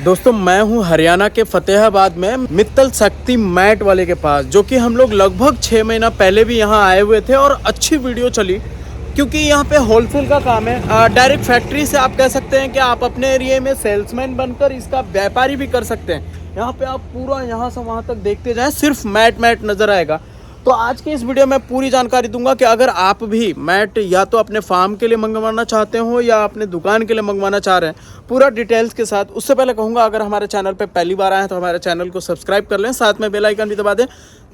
दोस्तों मैं हूं हरियाणा के फतेहाबाद में मित्तल शक्ति मैट वाले के पास, जो कि हम लोग लगभग 6 महीना पहले भी यहां आए हुए थे और अच्छी वीडियो चली क्योंकि यहां पे होलसेल का काम है। डायरेक्ट फैक्ट्री से आप कह सकते हैं कि आप अपने एरिया में सेल्समैन बनकर इसका व्यापारी भी कर सकते हैं। यहाँ पे आप पूरा यहाँ से वहाँ तक देखते जाएं, सिर्फ मैट नज़र आएगा। तो आज की इस वीडियो में पूरी जानकारी दूंगा कि अगर आप भी मैट या तो अपने फार्म के लिए मंगवाना चाहते हो या अपने दुकान के लिए मंगवाना चाह रहे हैं, पूरा डिटेल्स के साथ। उससे पहले कहूँगा अगर हमारे चैनल पे पहली बार आए हैं तो हमारे चैनल को सब्सक्राइब कर लें, साथ में बेल आइकन भी दबा दें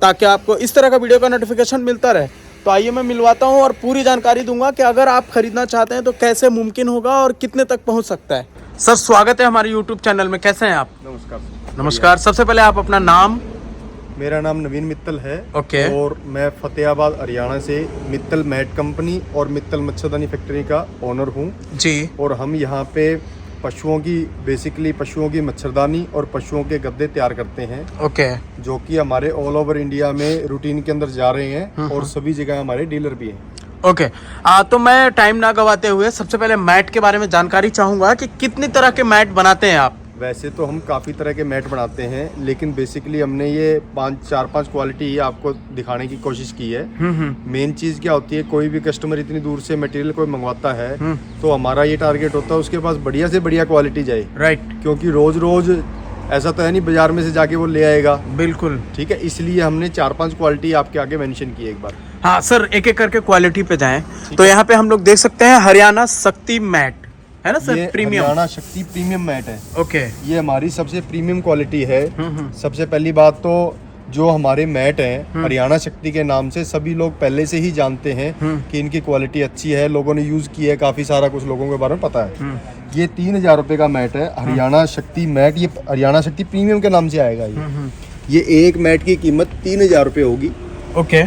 ताकि आपको इस तरह का वीडियो का नोटिफिकेशन मिलता रहे। तो आइए मैं मिलवाता हूँ और पूरी जानकारी दूंगा कि अगर आप खरीदना चाहते हैं तो कैसे मुमकिन होगा और कितने तक पहुँच सकता है। सर स्वागत है हमारे यूट्यूब चैनल में, कैसे हैं आप? नमस्कार। नमस्कार। सबसे पहले आप अपना नाम। मेरा नाम नवीन मित्तल है। ओके। और मैं फतेहाबाद हरियाणा से मित्तल मैट कंपनी और मित्तल मच्छरदानी फैक्ट्री का ओनर हूँ जी। और हम यहाँ पे पशुओं की मच्छरदानी और पशुओं के गद्दे तैयार करते हैं। ओके। जो कि हमारे ऑल ओवर इंडिया में रूटीन के अंदर जा रहे हैं और सभी जगह हमारे डीलर भी हैं। ओके। तो मैं टाइम ना गवाते हुए सबसे पहले मैट के बारे में जानकारी चाहूँगा कि कितनी तरह के मैट बनाते हैं आप? वैसे तो हम काफ़ी तरह के मैट बनाते हैं, लेकिन बेसिकली हमने ये 4-5 क्वालिटी ही आपको दिखाने की कोशिश की है। मेन चीज़ क्या होती है, कोई भी कस्टमर इतनी दूर से मटेरियल कोई मंगवाता है तो हमारा ये टारगेट होता है उसके पास बढ़िया से बढ़िया क्वालिटी जाए। राइट। क्योंकि रोज ऐसा तो है नहीं बाजार में से जाके वो ले आएगा। बिल्कुल। ठीक है, इसलिए हमने 4-5 क्वालिटी आपके आगे मेंशन की एक बार। हाँ सर, एक एक करके क्वालिटी पे जाएं। तो यहाँ पे हम लोग देख सकते हैं हरियाणा शक्ति मैट है ना सर? प्रीमियम हरियाणा शक्ति प्रीमियम मैट है। ओके। ये हमारी सबसे प्रीमियम क्वालिटी है। सबसे पहली बात तो जो हमारे मैट हैं हरियाणा शक्ति के नाम से सभी लोग पहले से ही जानते हैं कि इनकी क्वालिटी अच्छी है, लोगों ने यूज की है, काफी सारा कुछ लोगों के बारे में पता है। ये 3000 रुपए का मैट है हरियाणा शक्ति मैट। ये हरियाणा शक्ति प्रीमियम के नाम से आएगा। ये एक मैट की कीमत 3000 रुपए होगी। ओके।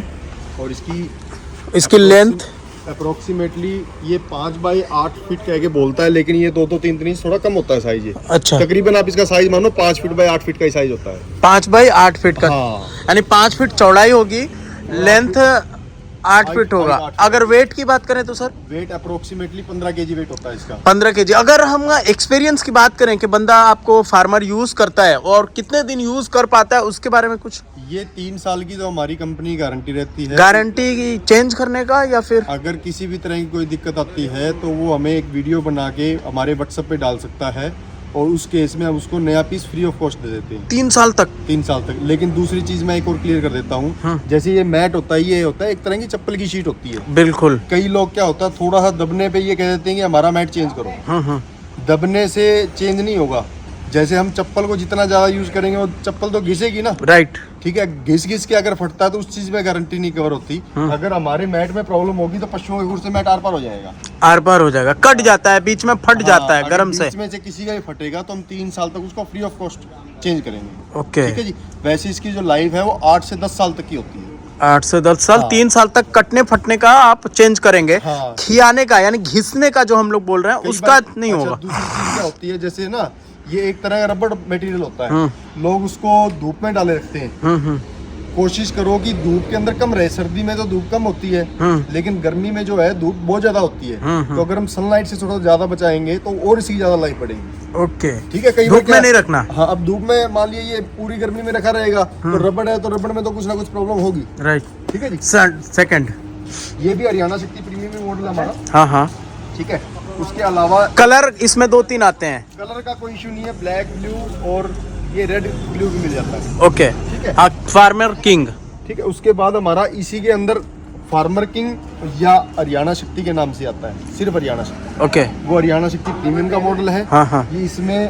और इसकी लेंथ अप्रोक्सीमेटली ये 5x8 फीट कह के बोलता है, लेकिन ये 2-3 इंच थोड़ा कम होता है साइज। ये अच्छा। तकरीबन आप इसका साइज मानो 5 फीट बाय 8 फीट का ही साइज होता है। 5 बाई 8 फीट का। हाँ। यानी 5 फीट चौड़ाई होगी, लेंथ 8 फीट होगा। अगर वेट की बात करें तो sir? Weight approximately 15 kg weight होता है इसका। 15 kg। अगर हम एक्सपीरियंस की बात करें कि बंदा आपको फार्मर यूज करता है और कितने दिन यूज कर पाता है, उसके बारे में कुछ? ये 3 साल की तो हमारी कंपनी गारंटी रहती है। गारंटी चेंज करने का या फिर? अगर किसी भी तरह की कोई दिक्कत आती है तो वो हमें एक वीडियो बना के हमारे व्हाट्सएप पे डाल सकता है और उस केस में हम उसको नया पीस फ्री ऑफ कॉस्ट दे देते हैं। 3 साल तक? 3 साल तक। लेकिन दूसरी चीज मैं एक और क्लियर कर देता हूँ। जैसे ये मैट होता है, ये होता है एक तरह की चप्पल की शीट होती है। बिल्कुल। कई लोग क्या होता है, थोड़ा सा दबने पे ये कह देते हैं कि हमारा मैट चेंज करो। दबने से चेंज नहीं होगा। जैसे हम चप्पल को जितना ज्यादा यूज करेंगे वो चप्पल तो घिसेगी ना। राइट। ठीक है, घिस के अगर फटता है तो उस चीज में गारंटी नहीं कवर होती। अगर हमारे मैट में प्रॉब्लम होगी तो पशुओं के खुर से मैट आर पार हो जाएगा। आर पार हो जाएगा, कट जाता है, बीच में फट जाता है गर्म से। बीच में से किसी का भी फटेगा तो हम 3 साल तक उसको फ्री ऑफ कॉस्ट चेंज करेंगे। ओके। ठीक है जी। वैसे इसकी जो लाइफ है वो 8 से 10 साल तक की होती है। 8 से 10 साल। 3 साल तक कटने फटने का आप चेंज करेंगे। हाँ। खियाने का यानी घिसने का जो हम लोग बोल रहे हैं उसका नहीं होगा। दूसरी चीज क्या होती है, जैसे ना ये एक तरह का रबड़ मटेरियल होता है, लोग उसको धूप में डाले रखते हैं। कोशिश करो कि धूप के अंदर कम रहे। सर्दी में तो धूप कम होती है, लेकिन गर्मी में जो है धूप बहुत ज्यादा होती है। तो अगर हम सनलाइट से थोड़ा ज्यादा बचाएंगे तो और इसकी ज्यादा लाइफ बढ़ेगी। ओके। ठीक है। कई धूप में नहीं रखना। हाँ, अब धूप में मान लिया ये पूरी गर्मी में रखा रहेगा तो रबड़ है तो रबड़ में तो कुछ ना कुछ प्रॉब्लम होगी। राइट। ठीक है जी। सेकंड, ये भी हरियाणा शक्ति प्रीमियम मॉडल है हमारा। हाँ हाँ। ठीक है। उसके अलावा कलर इसमें 2-3 आते हैं। कलर का कोई इशू नहीं है, ब्लैक ब्लू और ये रेड ब्लू भी मिल जाता है। ओके। ठीक है। Farmer king. ठीक है। उसके बाद हमारा इसी के अंदर फार्मर किंग या हरियाणा शक्ति के नाम से आता है, सिर्फ हरियाणा शक्ति। ओके। वो हरियाणा शक्ति प्रीमियम का मॉडल है। हाँ हाँ। ये इसमें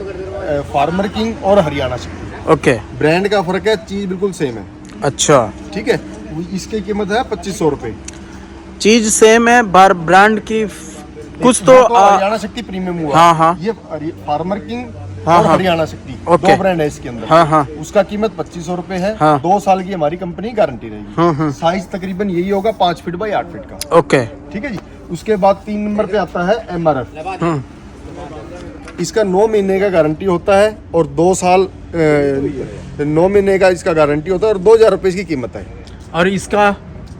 फार्मर किंग और हरियाणा शक्ति ओके। ब्रांड का फर्क है, चीज बिल्कुल सेम है। अच्छा। ठीक है। इसकी कीमत है 2500 रुपए। चीज सेम है, ब्रांड की कुछ तो हरियाणा शक्ति प्रीमियम हुआ। हाँ हाँ। ये फार्मर किंग हाँ और हाँ। हरियाणा शक्ति ओके। 2 ब्रांड है इसके अंदर। हाँ हाँ। उसका कीमत 2500 रुपए है। हाँ। 2 साल की हमारी कंपनी गारंटी रहेगी। साइज तकरीबन यही होगा 5 फीट बाई 8 फीट का। ओके। ठीक है जी। उसके बाद 3 नंबर पे आता है MRF। इसका 9 महीने का गारंटी होता है और 2 साल 9 महीने का इसका गारंटी होता है और 2000 रुपए इसकी कीमत है। और इसका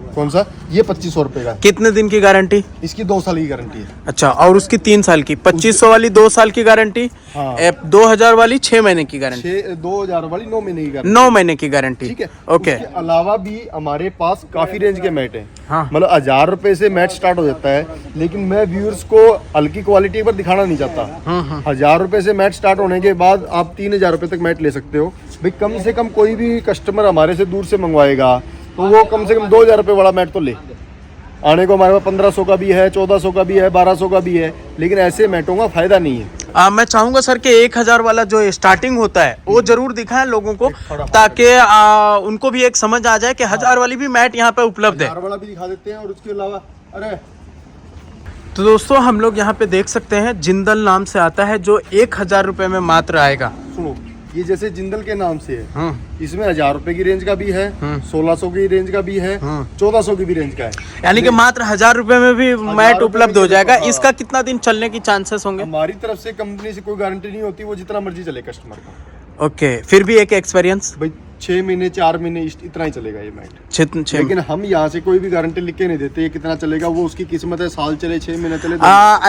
कौन सा? ये 2500 रुपए का है। कितने दिन की गारंटी? इसकी 2 साल की गारंटी है। अच्छा, और उसकी 3 साल की। 2500 वाली 2 साल की गारंटी, हाँ। 2000 वाली 6 महीने की गारंटी, 2000 वाली 9 महीने की गारंटी। 9 महीने की गारंटी। ठीक है। ओके। उसके अलावा भी हमारे पास काफी रेंज के मैट हैं। हाँ। मतलब 1000 रुपए से मैट स्टार्ट हो जाता है, लेकिन मैं व्यूअर्स को हल्की क्वालिटी पर दिखाना नहीं चाहता। 1000 रुपए से मैट स्टार्ट होने के बाद आप 3000 रुपए तक मैट ले सकते हो। भाई कम से कम कोई भी कस्टमर हमारे से दूर से मंगवाएगा तो वो कम से कम 2000 रुपए वाला मैट तो ले। आने को हमारे पास 1500 का भी है, 1400 का भी है, 1200 का भी है, लेकिन ऐसे मैटों का फायदा नहीं है। मैं चाहूंगा सर कि 1000 वाला जो स्टार्टिंग होता है वो जरूर दिखाएं लोगों को, ताकि उनको भी एक समझ आ जाए कि 1000 वाली भी मैट यहाँ पे उपलब्ध है। 1000 वाला भी दिखा देते हैं। और उसके अलावा अरे तो दोस्तों हम लोग यहाँ पे देख सकते हैं जिंदल नाम से आता है, जो 1000 रुपए में मात्र आएगा। सुनो, ये जैसे जिंदल के नाम से है, इसमें 1000 रुपए की रेंज का भी है, 1600 की रेंज का भी है, 1400 की भी रेंज का है। यानी कि मात्र 1000 रुपए में भी मैट उपलब्ध हो जाएगा। इसका कितना दिन चलने की चांसेस होंगे? हमारी तरफ से कंपनी से कोई गारंटी नहीं होती, वो जितना मर्जी चले कस्टमर का। ओके, फिर भी एक एक्सपीरियंस भाई 6 महीने 4 महीने इतना ही चलेगा ये मैट। लेकिन हम यहाँ से कोई भी गारंटी लिख के नहीं देते ये कितना चलेगा, वो उसकी किस्मत है। साल चले, 6 महीने चले,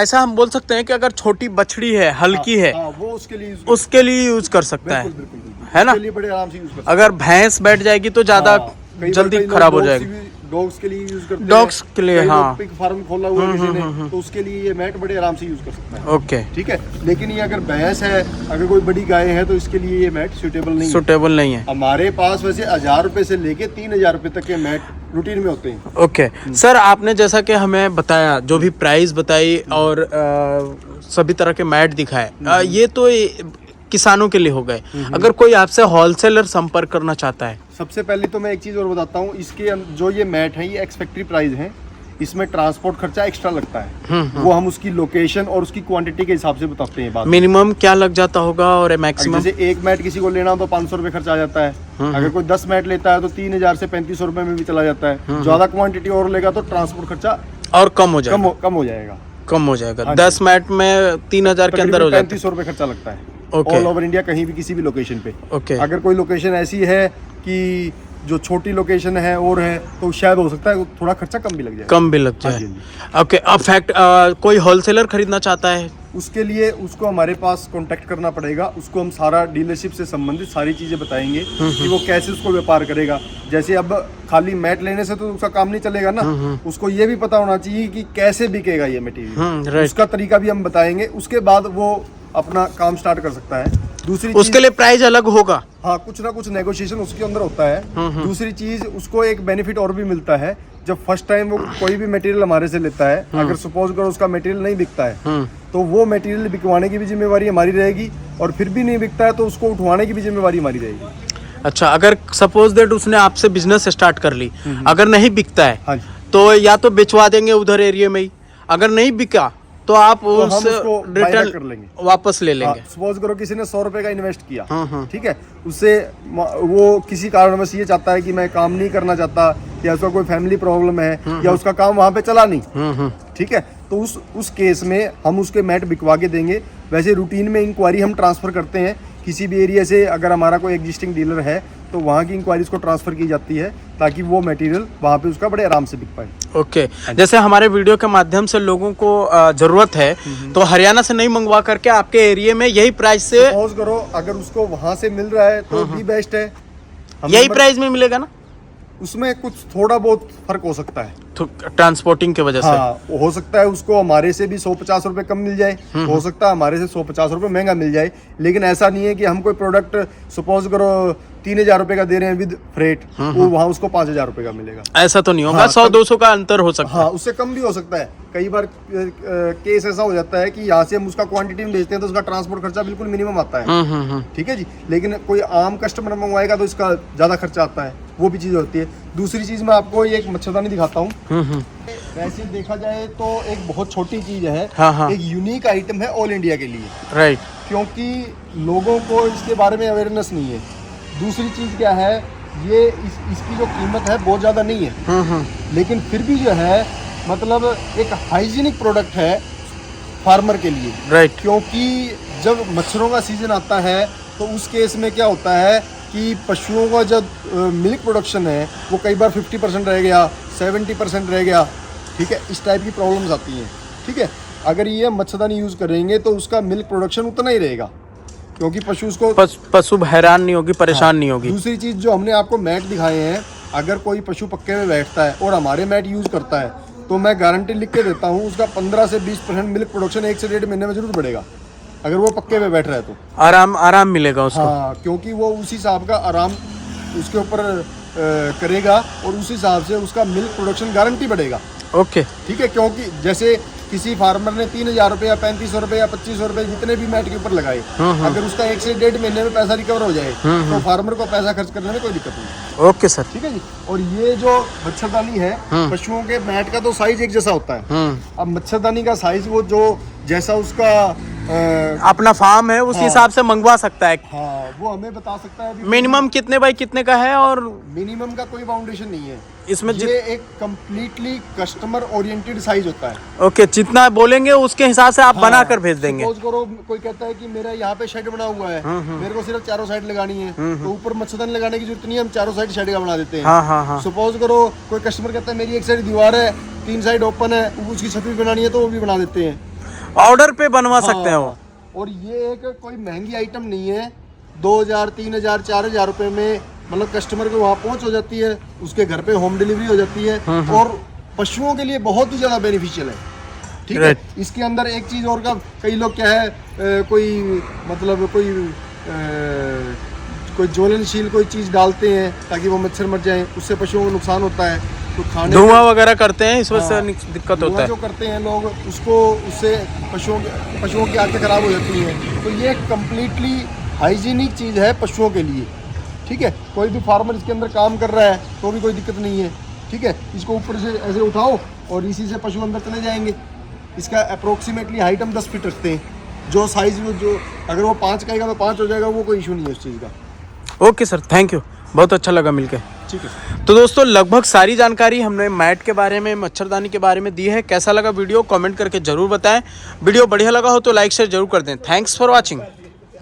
ऐसा हम बोल सकते हैं कि अगर छोटी बछड़ी है, हल्की है, वो उसके लिए यूज कर सकता है, बिल्कुल, है ना? उसके लिए बड़े आराम से यूज कर सकते हैं। अगर भैंस बैठ जाएगी तो ज्यादा जल्दी खराब हो जाएगी। डॉग्स के लिए यूज करते हैं। डॉग्स के लिए, हाँ। पिग फार्म खोला हुआ है किसी ने, तो उसके लिए ये मैट बड़े आराम से यूज कर सकता है। ओके, ठीक है। लेकिन ये अगर भैंस है, अगर कोई बड़ी गाय है, तो इसके लिए ये मैट सूटेबल नहीं है। हमारे पास वैसे 1000 रुपए से लेके 3000 रुपए तक के मैट रूटीन में होते हैं। ओके सर, आपने जैसा कि हमें बताया, जो भी प्राइस बताई और सभी तरह के मैट दिखाए, ये तो किसानों के लिए हो गए। अगर कोई आपसे होलसेलर संपर्क करना चाहता है, सबसे पहले तो मैं एक चीज और बताता हूँ, इसके जो ये मैट है ये एक्स फैक्ट्री प्राइस है। इसमें ट्रांसपोर्ट खर्चा एक्स्ट्रा लगता है, वो हम उसकी लोकेशन और उसकी क्वांटिटी के हिसाब से बताते हैं। मिनिमम क्या लग जाता होगा और मैक्सिमम? जैसे एक मैट किसी को लेना हो तो 500 रुपए खर्चा आ जाता है। अगर कोई 10 मैट लेता है तो 3000 से 3500 रुपए में भी चला जाता है। ज्यादा क्वांटिटी और लेगा तो ट्रांसपोर्ट खर्चा और कम हो जाएगा। कम हो जाएगा। 10 मैट में 3000 के अंदर हो जाता है। 3500 रुपए खर्चा लगता है Okay. ऑल ओवर इंडिया, कहीं भी किसी भी लोकेशन पे। Okay. अगर कोई लोकेशन ऐसी है कि जो छोटी लोकेशन है और है, तो शायद हो सकता है थोड़ा खर्चा कम भी लग जाए। ओके, अब फैक्ट कोई होलसेलर खरीदना चाहता है, उसके लिए उसको हमारे पास कांटेक्ट करना पड़ेगा। उसको हम सारा डीलरशिप से संबंधित सारी चीजें बताएंगे कि वो कैसे उसको व्यापार करेगा। जैसे अब खाली मैट लेने से तो उसका काम नहीं चलेगा ना, उसको ये भी पता होना चाहिए कि कैसे बिकेगा ये मटेरियल। उसका तरीका भी हम बताएंगे, उसके बाद वो अपना काम स्टार्ट कर सकता है। दूसरी उसके लिए प्राइस अलग होगा। हाँ, कुछ ना कुछ नेगोशिएशन उसके अंदर होता है। दूसरी चीज, उसको एक बेनिफिट और भी मिलता है। जब फर्स्ट टाइम वो कोई भी मटेरियल हमारे से लेता है, अगर सपोज करो उसका मटेरियल नहीं बिकता है, तो वो मटेरियल बिकवाने की भी जिम्मेवारी हमारी रहेगी, और फिर भी नहीं बिकता है तो उसको उठवाने की भी जिम्मेवारी हमारी रहेगी। अच्छा, अगर सपोज दैट उसने आपसे बिजनेस स्टार्ट कर ली, अगर नहीं बिकता है, हाँ, तो या तो बेचवा देंगे उधर एरिया में ही, अगर नहीं बिका तो आप उससे रिटर्न कर लेंगे, वापस ले लेंगे। सपोज करो किसी ने 100 रुपए का इन्वेस्ट किया, ठीक है, उससे वो किसी कारणवश ये चाहता है कि मैं काम नहीं करना चाहता, या उसका कोई फैमिली प्रॉब्लम है, या उसका काम वहाँ पे चला नहीं, ठीक है, तो उस केस में हम उसके मैट बिकवा के देंगे। वैसे रूटीन में इंक्वायरी हम ट्रांसफर करते हैं किसी भी एरिया से। अगर हमारा कोई एग्जिस्टिंग डीलर है तो वहाँ की इंक्वायरीज को ट्रांसफर की जाती है, ताकि वो मटेरियल वहाँ पे उसका बड़े आराम से बिक पाए। ओके, जैसे हमारे वीडियो के माध्यम से लोगों को जरूरत है, तो हरियाणा से नहीं मंगवा करके आपके एरिया में यही प्राइस से, सपोज करो अगर उसको वहाँ से मिल रहा है तो भी बेस्ट है। यही प्राइस में मिलेगा ना? उसमें कुछ थोड़ा बहुत फर्क हो सकता है ट्रांसपोर्टिंग की वजह से। हाँ, हो सकता है उसको हमारे से भी 150 रुपए कम मिल जाए, हो सकता है हमारे से 150 रुपए महंगा मिल जाए। लेकिन ऐसा नहीं है कि हम कोई प्रोडक्ट सपोज करो 3000 रुपए का दे रहे हैं विद फ्रेट, वो वहाँ उसको 5000 रुपए का मिलेगा। ऐसा तो नहीं होगा। 100-200 का अंतर हो सकता है। हाँ, उससे कम भी हो सकता है। कई बार केस ऐसा हो जाता है कि यहाँ से हम उसका क्वांटिटी में भेजते हैं तो उसका ट्रांसपोर्ट खर्चा बिल्कुल मिनिमम आता है, ठीक है जी। लेकिन कोई आम कस्टमर मंगवाएगा तो इसका ज्यादा खर्चा आता है, वो भी चीज होती है। दूसरी चीज मैं आपको एक मच्छरदानी दिखाता हूँ। वैसे देखा जाए तो एक बहुत छोटी चीज है, एक यूनिक आइटम है ऑल इंडिया के लिए, राइट, क्योंकि लोगों को इसके बारे में अवेयरनेस नहीं है। दूसरी चीज क्या है, ये इसकी जो कीमत है बहुत ज्यादा नहीं है, लेकिन फिर भी जो है मतलब एक हाइजीनिक प्रोडक्ट है फार्मर के लिए, राइट। क्योंकि जब मच्छरों का सीजन आता है तो उस केस में क्या होता है कि पशुओं का जब मिल्क प्रोडक्शन है वो कई बार 50% रह गया, 70% रह गया, ठीक है, इस टाइप की प्रॉब्लम्स आती हैं, ठीक है। अगर ये मच्छरदानी यूज़ करेंगे तो उसका मिल्क प्रोडक्शन उतना ही रहेगा, क्योंकि पशु उसको पशु हैरान नहीं होगी, परेशान नहीं होगी। दूसरी चीज़ जो हमने आपको मैट दिखाए हैं, अगर कोई पशु पक्के में बैठता है और हमारे मैट यूज़ करता है तो मैं गारंटी लिख के देता हूँ उसका 15 से 20% मिल्क प्रोडक्शन 1 से 1.5 महीने में जरूर बढ़ेगा, अगर वो पक्के में बैठ रहा है तो आराम मिलेगा उसको। हाँ, क्योंकि वो उसी हिसाब का आराम उसके ऊपर करेगा और उस हिसाब से उसका मिल्क प्रोडक्शन गारंटी बढ़ेगा। ओके, ठीक है, क्योंकि जैसे किसी फार्मर ने 3,000 रुपये या 3,500 रुपये या 2,500 रुपये जितने भी मैट के ऊपर लगाए, अगर उसका 1 से 1.5 महीने में पैसा रिकवर हो जाए तो फार्मर को पैसा खर्च करने में कोई दिक्कत नहीं। ओके सर, ठीक है जी। और ये जो मच्छरदानी है, पशुओं के मैट का तो साइज एक जैसा होता है। अब मच्छरदानी का साइज वो जो जैसा उसका अपना फार्म है उस हिसाब से मंगवा सकता है। हाँ, वो हमें बता सकता है। मिनिमम कितने बाई कितने का है? और मिनिमम का कोई बाउंडेशन नहीं है इसमें, ये एक कंप्लीटली कस्टमर ओरिएंटेड साइज होता है। ओके, जितना बोलेंगे उसके हिसाब से आप बना कर भेज देंगे। सपोज करो कोई कहता है कि मेरा यहाँ पे शेड बना हुआ है, मेरे को सिर्फ चारों साइड लगानी है, तो ऊपर मच्छरदानी लगाने की जरूरत नहीं है, हम चारों साइड शेड का बना देते हैं। हाँ। सपोज करो कोई कस्टमर कहता है मेरी एक साइड दीवार है, 3 साइड ओपन है, उसकी छत भी बनानी है तो वो भी बना देते हैं, ऑर्डर पे बनवा सकते हैं वो। और ये एक कोई महंगी आइटम नहीं है, 2,000, 3,000, 4,000 रुपए में मतलब कस्टमर को वहाँ पहुँच हो जाती है, उसके घर पे होम डिलीवरी हो जाती है और पशुओं के लिए बहुत ही ज़्यादा बेनिफिशियल है। ठीक है, इसके अंदर एक चीज़ और का कई लोग क्या है कोई मतलब कोई ज्वलनशील कोई चीज़ डालते हैं ताकि वो मच्छर मर जाएं, उससे पशुओं को नुकसान होता है, तो खाने धुआं वगैरह करते हैं, इस वजह से दिक्कत होता है। जो करते हैं लोग उसको, उससे पशुओं की आंखें खराब हो जाती हैं। तो ये कम्प्लीटली हाइजीनिक चीज़ है पशुओं के लिए। ठीक है, कोई भी फार्मर इसके अंदर काम कर रहा है तो भी कोई दिक्कत नहीं है। ठीक है, इसको ऊपर से ऐसे उठाओ और इसी से पशु अंदर चले जाएंगे। इसका अप्रोक्सीमेटली हाइट हम 10 फीट रखते हैं, जो साइज़ जो अगर वो 5 कहेगा तो 5 हो जाएगा, वो कोई इशू नहीं है उस चीज़ का। ओके सर, थैंक यू, बहुत अच्छा लगा मिलके। ठीक है, तो दोस्तों लगभग सारी जानकारी हमने मैट के बारे में, मच्छरदानी के बारे में दी है। कैसा लगा वीडियो कमेंट करके जरूर बताएं। वीडियो बढ़िया लगा हो तो लाइक शेयर जरूर कर दें। Thanks for watching.